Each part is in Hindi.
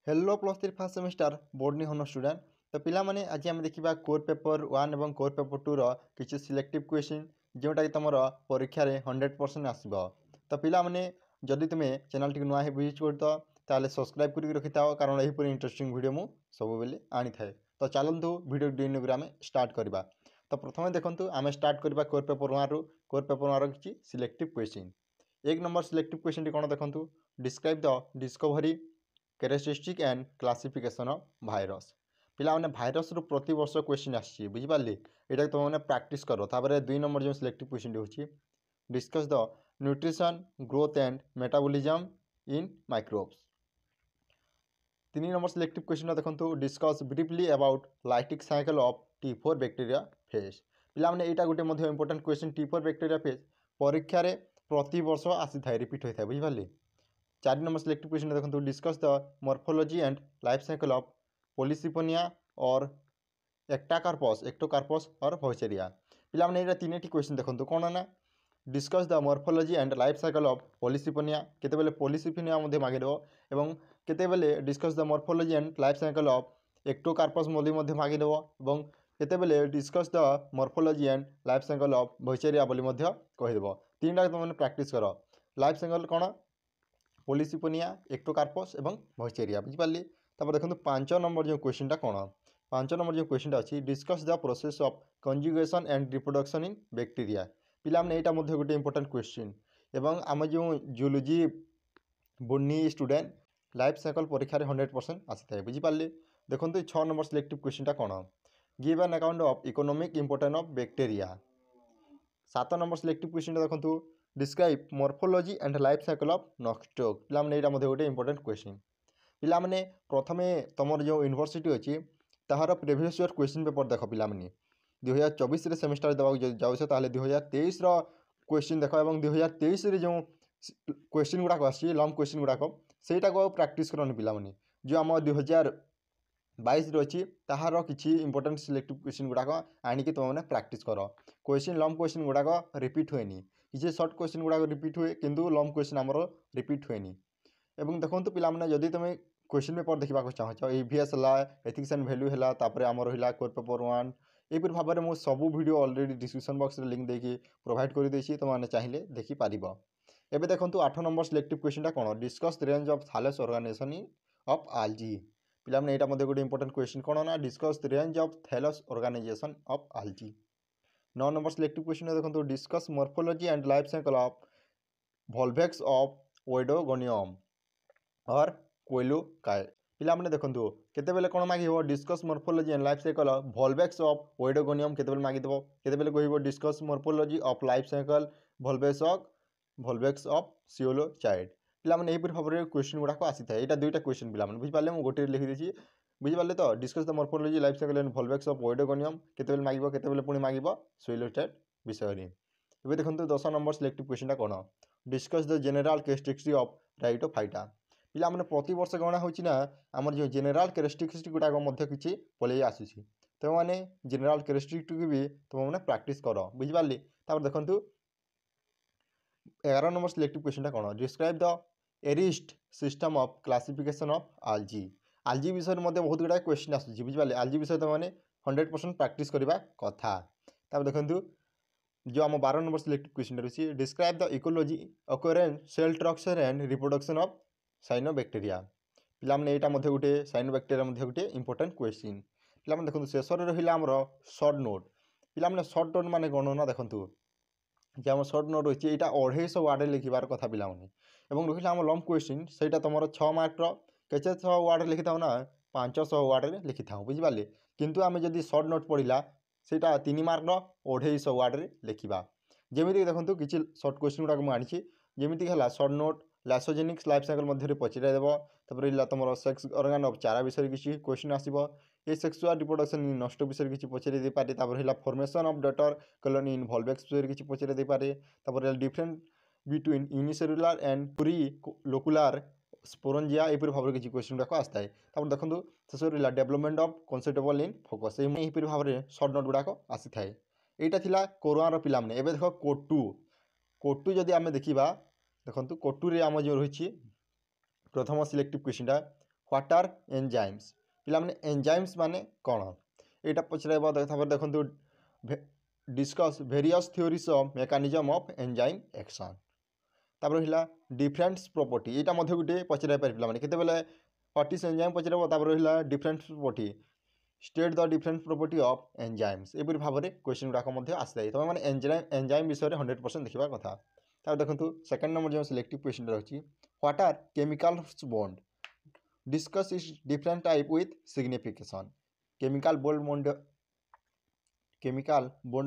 Hello plus three first semester board नहीं होना स्टूडेंट तो पिला माने आज आम देखा कोर पेपर 1 और कोर पेपर 2 किसी सिलेक्टिव क्वेश्चन जोटा कि तुम परीक्षा 100% आसब तो पिला माने जदि तुम्हें चैनल टी नुआ विजिट कर सब्सक्राइब करके रखी था कारण यहीपरि इंटरेस्टिंग वीडियो मु सब बेले आनी थाए। तो चलतु वीडियो डिग्री आम स्टार्ट करवा। तो प्रथम देखूँ आम स्टार्ट करवा कोर पेपर 1 रु कोर पेपर 1 किसी सिलेक्टिव क्वेश्चन। एक नंबर सिलेक्टिव क्वेश्चन कौन देखूँ describe the discovery characteristic and classification of virus. पिला माने भाइरस रु प्रति वर्ष क्वेश्चन आसी बुझिपारे यहाँ तुम मैंने प्रैक्टिस कर। तापर 2 नंबर जो सिलेक्टिव क्वेश्चन होची discuss the nutrition growth and metabolism in microbes. 3 number selective question देखो discuss briefly about lytic cycle of T4 bacteria phage. पिला माने एटा गोटे मध्ये important question T4 bacteria phase परीक्षा रे प्रति वर्ष आसी थाए रिपीट होता है बुझिपारे। 4 नंबर सिलेक्टिव क्वेश्चन देखो discuss the morphology and life cycle of Polysiphonia और एक्टोकार्पस और भौचेरिया। पिला माने एटा 3टी क्वेश्चन देखो कौन ना discuss the morphology and life cycle of Polysiphonia केतेबेले पॉलीसिपोनिया मध्ये मागिदेव एवं केतेबेले discuss the morphology and life cycle of Ectocarpus मध्ये मागिदेव एवं केतेबेले discuss the morphology and life cycle of Vaucheria बोली मध्ये कहिदेव। तीनटा तुम प्रैक्टिस कर लाइफ साइकिल कौन पॉलीसिपोनिया एक्टोकार्पस एवं भौचेरिया बुझिपारे। तापर देखो 5 नंबर जो क्वेश्चन कौन 5 नंबर जो क्वेश्चन अच्छी discuss the process of conjugation and reproduction in bacteria. पिला माने एटा मध्ये गोटे इंपोर्टेंट क्वेश्चन एवं आम जो जूलॉजी बोनी स्टूडेंट लाइफ साइकिल परीक्षा 100% आसी थाए बुझिपारे। देखो 6 नंबर सिलेक्टिव क्वेश्चन कौन give an account of economic importance of bacteria. 7 number selective question देखो describe morphology and life cycle of Nostoc. पिला माने एटा मध्ये गोटे इंपोर्टेंट क्वेश्चन। पिला माने प्रथमे तुम जो यूनिवर्सिटी अच्छी ताहार प्रीवियस ईयर क्वेश्चन पेपर देख पिला माने 2024 रे सेमिस्टर देवा जाऊछ ताले 2023 रो क्वेश्चन देख और 2023 रे जो क्वेश्चन गुड़ाक आसी लंग क्वेश्चन गुड़ाक सेटा को प्रैक्टिस करन पिला माने जो आम 2022 रे अच्छी ताहार किछि इंपोर्टेंट सिलेक्टिव क्वेश्चन गुड़ाक आनिक तुम मैंने प्रैक्टिस कर। क्वेश्चन लंग क्वेश्चन गुड़ाक रिपीट हुएनी किसी शॉर्ट क्वेश्चन गुड़ाक रिपीट हुए किंतु लंग क्वेश्चन आमर रिपीट हुएनी। एवं देखो पिला माने जदि तुम क्वेश्चन पेपर देखा चाहो EVS है एथिक्स एंड वैल्यू है तापर आम रहा कोर पेपर 1 यहपरि भाव में मुझे सब वीडियो ऑलरेडी डिस्क्रिप्शन बॉक्स रे लिंक देकी प्रोवाइड कर देछि तुमने चाहिए देखिपार। एबे देखो 8 नंबर सिलेक्टिव क्वेश्चन कौन discuss the range of thallus organisation of algae. पिला माने एटा मध्ये गोटे इंपोर्टेंट क्वेश्चन कौन ना discuss the range of thallus organisation of algae. 9 number selective question देखो discuss morphology and life cycle of volvox of oedogonium और कोइलोकाय। पिला माने देखंतु केतेबेले कोन मागिबो discuss morphology and life cycle of volvox of oedogonium केतेबेले मागिदबो केतेबेले कहिबो discuss morphology of life cycle volvox of coleochaete. पिला माने एहिपर भाबरे क्वेश्चन गुडा को आसी थाए एटा दुईटा क्वेश्चन पिला माने बुझि पाले मु गोटे लिखि देछि बुझिपाले। तो discuss the morphology life cycle and volvox of oedogonium केतेबेले मागिबो केतेबेले पुनी मागिबो सियोलोचाइड विषय रे। एबे देखंतु 10 नंबर सिलेक्टिव क्वेश्चन कोन discuss the general characteristics of rhodophyta. पिला माने प्रति वर्ष गणना होची ना हमर जो जनरल कैरेक्टरिस्टिक्स गुडा मध्य किछि पलै आसीछि तो माने जनरल कैरेक्टरिस्टिक्स भी तुम माने प्रैक्टिस करो बुझिपाले। तापर देखंतु 11 नंबर सिलेक्टिव क्वेश्चन कोन डिस्क्राइब द एरिस्ट system of classification of algae. Algae विषय मध्ये बहुत गुडा क्वेश्चन आसीछि बुझिपाले आल्जी विषय तो माने 100% प्रैक्टिस करबा कथा। तापर देखंतु जो आम 12 नंबर सिलेक्टिव क्वेश्चन रही describe the ecology occurrence cell structure and reproduction of cyanobacteria. पिला माने एटा मध्ये गुटे साइनोबैक्टीरिया मध्ये गुटे इंपोर्टेंट क्वेश्चन। पिला माने देखंतु शेष रे रहिला हमर शॉर्ट नोट। पिला माने शॉर्ट नोट माने गणना देखंतु जे हम शॉर्ट नोट होची एटा 250 वर्ड लिखिबार कथा पिला माने एवं रहिला हम लॉन्ग क्वेश्चन सेटा तमरो 6 मार्क रो केचे 6 वर्ड लिखिथाउ ना 500 वर्ड रे लिखिथाउ बुझिबाले। किंतु आमे जदी शॉर्ट नोट पढिला सेटा 3 मार्क रो 250 वर्ड रे लिखिबा। जेमिति देखंतु किछि शॉर्ट क्वेश्चन गुडा को आनिछि जेमिति हला शॉर्ट नोट लाइसोजेनिक्स लाइफ साइकिल मध्ये पचरा देव तापर इला तुम सेक्स ऑर्गन ऑफ चारा विषय किसी क्वेश्चन आसीबो asexual reproduction in nostoc विषय किसी पचरे दे पारे तापर हिला formation of daughter colony in volvox विषय किसी पचरे दे पारे तापर different between unicellular and plurilocular sporangia एपर भाव किसी क्वेश्चन गुडा आसता है। तापर देखंतु सेसोरिला development of conceptacle in fucus एपर भाव में शॉर्ट नोट गुडा आसी थाए। एटा थिला कोरोना पिला माने एबे देखो कोटू जदि आमे देखिबा देखंतु कोटू रे आम जो रही प्रथम selective question what are enzymes पिलाने एंजाइम्स माने कौन यहाँ पचराइब देखो discuss various theories of mechanism of enzyme action तापर रहा डिफरेंस प्रॉपर्टी यहाँ गोटे पचराई पारे पे केते व्हाट इज एंजाइम पचराइब तापर रहा difference property state the different property of enzymes एपरी भाव में क्वेश्चन गुड़ाक आसी तुम मैंने एंजाइम विषय में 100% देखा कथा तापर देखो सेकंड नंबर जो सिलेक्टिव क्वेश्चन रही what are chemical bond discuss is different type with signification chemical bond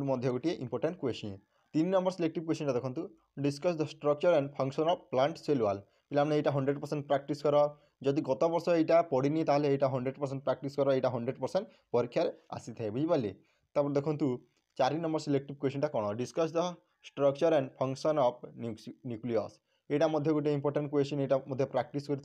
मध्य गोटे important question 3 number selective question देखो discuss the structure and function of plant cell wall पिलाने यहाँ 100% प्रैक्टिस कर जदि गत वर्ष यहाँ पढ़नी ताल यहाँ 100% प्रैक्टिस कर यहाँ 100% परीक्षा आसी था बुझिपारे तब देखो 4 नंबर सिलेक्टिव क्वेश्चन कौन discuss the structure and function of nucleus यहाँ गोटे इंपोर्टेंट क्वेश्चन यहाँ प्रैक्टिस कर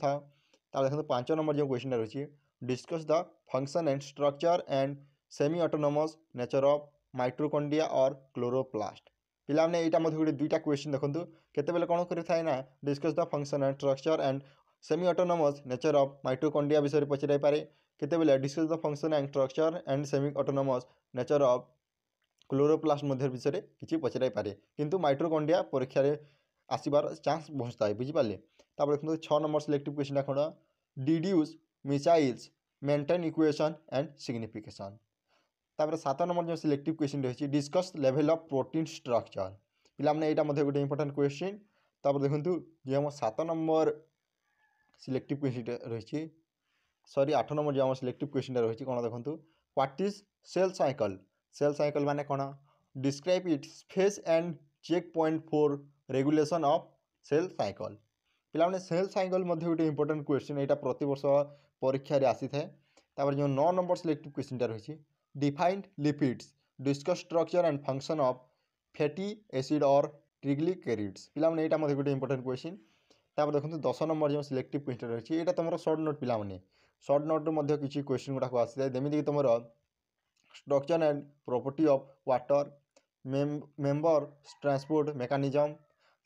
देखो 5 नंबर जो क्वेश्चन रही discuss the function and structure and semi autonomous nature of mitochondria और क्लोरोप्लास्ट पिलाने यहाँ गोटे 2टा क्वेश्चन देखो केते कौन करें ना discuss the function and structure and semi autonomous nature of mitochondria विषय पचराई पारे केते discuss the function and structure and semi autonomous nature of chloroplast विषय किसी पचराई पारे किंतु माइट्रोकॉन्ड्रिया परीक्षा आसबार चांस बहुत थाए बुझिपारे देखो 6 नंबर सिलेक्टिव क्वेश्चन कौन deduce missiles Menten equation and signification तापर 7 नंबर जो सिलेक्टिव क्वेश्चन रही discuss level of protein structure पिलाने यहाँ गोटे इंपोर्टेंट क्वेश्चन तापर देखो जो आम 7 नंबर सिलेक्टिव क्वेश्चन रही सॉरी 8 नंबर जो आम सिलेक्टिव क्वेश्चन रही कौन देखो व्हाट इज सेल साइकिल माने कौन describe its phase and check point for regulation of cell cycle पिलाने सेल साइकिल गोटे इंपोर्टेंट क्वेश्चन यहाँ प्रति वर्ष परीक्षा आसी था तापर जो 9 नंबर सिलेक्टिव क्वेश्चन रही defined lipids discuss structure and function of fatty acid और ट्रिग्लिकेरिड्स पिलाने यहाँ गोटे इंपोर्टेंट क्वेश्चन तापर देखो 10 नंबर जो सिलेक्टिव क्वेश्चन रही है तुम सर्ट नोट पिलाने सर्ट नोट किसी क्वेश्चन गुड़ाक आसी था जमीक तुम structure and property of water membrane transport mechanism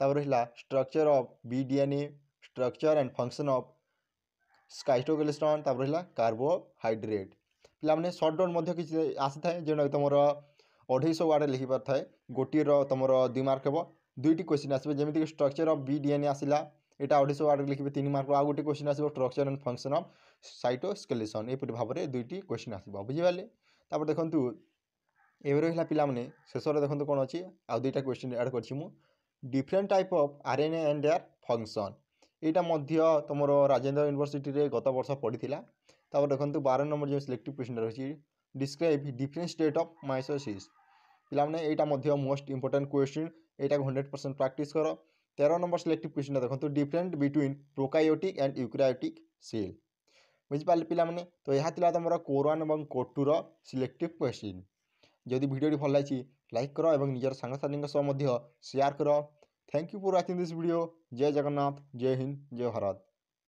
तापर रहा structure of B DNA structure and function of cytoskeleton तापर रहा कार्बोहाइड्रेट पिलाने सर्ट नोट किसी आसी था जो तुम 250 वार्ड लिखि पार थाए गोटे तुम 2 मार्क हे 2टी क्वेश्चन आसो जमीक स्ट्रक्चर ऑफ बीडीएनए आसला यहाँ 250 वार्ड लिखे 3 मार्क आ गोटे क्वेश्चन आसो structure and function of cytoskeleton एपरी भाव में 2टी क्वेश्चन आसो बुझिपारे तापर देखो ये रहा पिलाने शेष देखो कौन अच्छी आउ 2टा क्वेश्चन ऐड कर different type of RNA and their function यहाँ तुम राजेंद्र यूनिवर्सिटी रे गत वर्ष पढ़ी तापर देखो 12 नंबर जो सिलेक्टिव क्वेश्चन रही describe different state of mitosis पिलाने यहाँ मोस्ट इंपोर्टेंट क्वेश्चन यहाँ 100% प्रैक्टिस कर 13 नंबर सिलेक्टिव क्वेश्चन देखो different between प्रोकायोटिक and eukaryotic cell बुझिपारे पिलाने तो यह तुम कोर 1 और कोर 2 सिलेक्टिव क्वेश्चन जदि वीडियो भल लगी लाइक कर और निजर सांगसाथी सह शेयर कर thank you for watching this video जय जगन्नाथ जय हिंद जय भारत।